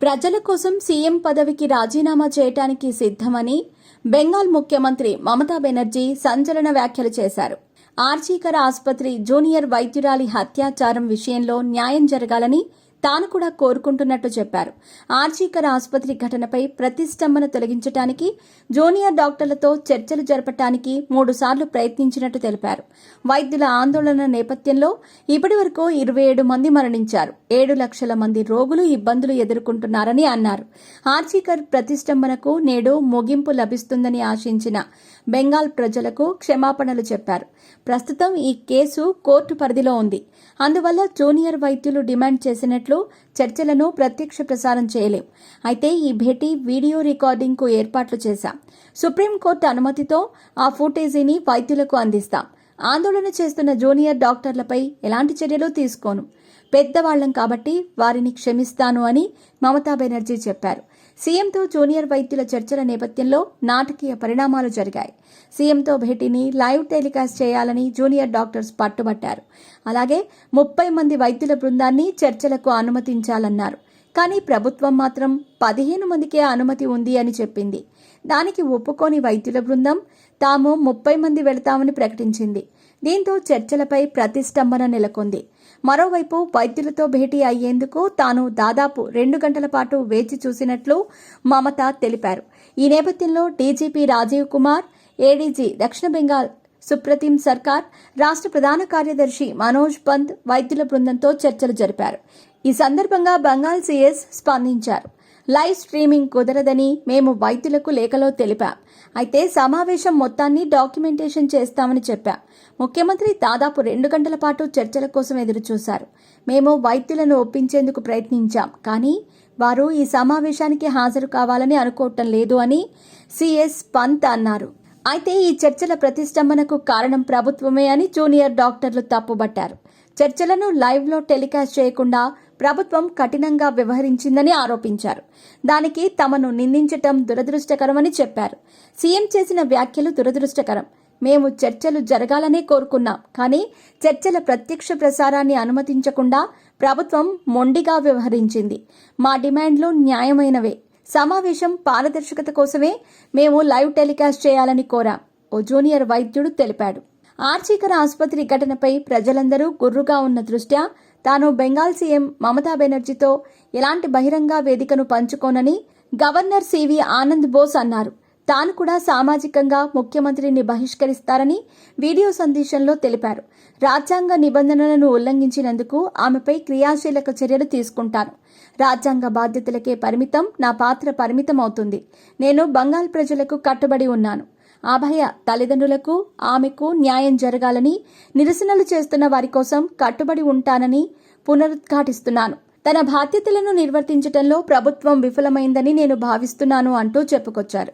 ప్రజల కోసం సీఎం పదవికి రాజీనామా చేయడానికి సిద్ధమని బెంగాల్ ముఖ్యమంత్రి మమతా బెనర్జీ సంచలన వ్యాఖ్యలు చేశారు. ఆర్జీకర్ ఆసుపత్రి జూనియర్ వైద్యురాలి హత్యాచారం విషయంలో న్యాయం జరగాలని తాను కూడా కోరుకుంటున్నట్టు చెప్పారు. ఆర్జీకర్ ఆసుపత్రి ఘటనపై ప్రతిష్టంభన తొలగించడానికి జూనియర్ డాక్టర్లతో చర్చలు జరపడానికి 3 సార్లు ప్రయత్నించినట్టు తెలిపారు. వైద్యుల ఆందోళన నేపథ్యంలో ఇప్పటివరకు 27 మంది మరణించారు. 7 లక్షల మంది రోగులు ఇబ్బందులు ఎదుర్కొంటున్నారని అన్నారు. ఆర్జీకర్ ప్రతిష్టంభనకు నేడు ముగింపు లభిస్తుందని ఆశించిన బెంగాల్ ప్రజలకు క్షమాపణలు చెప్పారు. ప్రస్తుతం ఈ కేసు కోర్టు పరిధిలో ఉంది. అందువల్ల జూనియర్ వైద్యులు డిమాండ్ చేసినట్లు చర్చలను ప్రత్యక్ష ప్రసారం చేయలేం. అయితే ఈ భేటీ వీడియో రికార్డింగ్కు ఏర్పాట్లు చేశాం. సుప్రీంకోర్టు అనుమతితో ఆ ఫుటేజీని వైద్యులకు అందిస్తాం. ఆందోళన చేస్తున్న జూనియర్ డాక్టర్లపై ఎలాంటి చర్యలు తీసుకోను. పెద్దవాళ్లం కాబట్టి వారిని క్షమిస్తాను అని మమతా బెనర్జీ చెప్పారు. సీఎంతో జూనియర్ వైద్యుల చర్చల నేపథ్యంలో నాటకీయ పరిణామాలు జరిగాయి. సీఎంతో భేటీని లైవ్ టెలికాస్ట్ చేయాలని జూనియర్ డాక్టర్స్ పట్టుబట్టారు. అలాగే 30 మంది వైద్యుల బృందాన్ని చర్చలకు అనుమతించాలన్నారు. కానీ ప్రభుత్వం మాత్రం 15 మందికే అనుమతి ఉంది అని చెప్పింది. దానికి ఒప్పుకోని వైద్యుల బృందం తాము 30 మంది వెళతామని ప్రకటించింది. దీంతో చర్చలపై ప్రతిష్టంభన నెలకొంది. మరోవైపు వైద్యులతో భేటీ అయ్యేందుకు తాను దాదాపు 2 గంటల పాటు వేచి చూసినట్లు మమత తెలిపారు. ఈ నేపథ్యంలో డీజీపీ రాజీవ్ కుమార్, ఏడీజీ దక్షిణ బెంగాల్ సుప్రతీం సర్కార్, రాష్ట్ర ప్రధాన కార్యదర్శి మనోజ్ పంత్ వైద్యుల బృందంతో చర్చలు జరిపారు. ఈ సందర్భంగా బెంగాల్ సీఎస్ స్పందించారు. లైవ్ స్ట్రీమింగ్ కుదరదని మేము వైద్యులకు లేఖలో తెలిపాం. అయితే సమావేశం మొత్తాన్ని డాక్యుమెంటేషన్ చేస్తామని చెప్పాం. ముఖ్యమంత్రి దాదాపు 2 గంటల పాటు చర్చల కోసం ఎదురుచూశారు. మేము వైద్యులను ఒప్పించేందుకు ప్రయత్నించాం. కానీ వారు ఈ సమావేశానికి హాజరు కావాలని అనుకోవటం లేదు అని సీఎస్ పంత్ అన్నారు. అయితే ఈ చర్చల ప్రతిష్టంభనకు కారణం ప్రభుత్వమే అని జూనియర్ డాక్టర్లు తప్పుబట్టారు. చర్చలను లైవ్లో టెలికాస్ట్ చేయకుండా ప్రభుత్వం కఠినంగా వ్యవహరించిందని ఆరోపించారు. దానికి తమను నిందించటం దురదృష్టకరమని చెప్పారు. సీఎం చేసిన వ్యాఖ్యలు దురదృష్టకరం. మేము చర్చలు జరగాలనే కోరుకున్నాం. కానీ చర్చల ప్రత్యక్ష ప్రసారాన్ని అనుమతించకుండా ప్రభుత్వం మొండిగా వ్యవహరించింది. మా డిమాండ్లు న్యాయమైనవే. సమావేశం పారదర్శకత కోసమే మేము లైవ్ టెలికాస్ట్ చేయాలని కోరాం, ఓ జూనియర్ వైద్యుడు తెలిపాడు. ఆర్జీకర్ ఆసుపత్రి ఘటనపై ప్రజలందరూ గుర్రుగా ఉన్న దృష్ట్యా తాను బెంగాల్ సీఎం మమతా బెనర్జీతో ఎలాంటి బహిరంగ వేదికను పంచుకోనని గవర్నర్ సివి ఆనంద్ బోస్ అన్నారు. తాను కూడా సామాజికంగా ముఖ్యమంత్రిని బహిష్కరిస్తారని వీడియో సందేశంలో తెలిపారు. రాజ్యాంగ నిబంధనలను ఉల్లంఘించినందుకు ఆమెపై క్రియాశీలక చర్యలు తీసుకుంటాను. రాజ్యాంగ బాధ్యతలకే పరిమితం నా పాత్ర పరిమితం అవుతుంది. నేను బెంగాల్ ప్రజలకు కట్టుబడి ఉన్నాను. అభయ తల్లిదండ్రులకు ఆమెకు న్యాయం జరగాలని, నిరసనలు చేస్తున్న వారి కోసం కట్టుబడి ఉంటానని పునరుద్ఘాటిస్తున్నాను. తన బాధ్యతలను నిర్వర్తించడంలో ప్రభుత్వం విఫలమైందని నేను భావిస్తున్నాను అంటూ చెప్పుకొచ్చారు.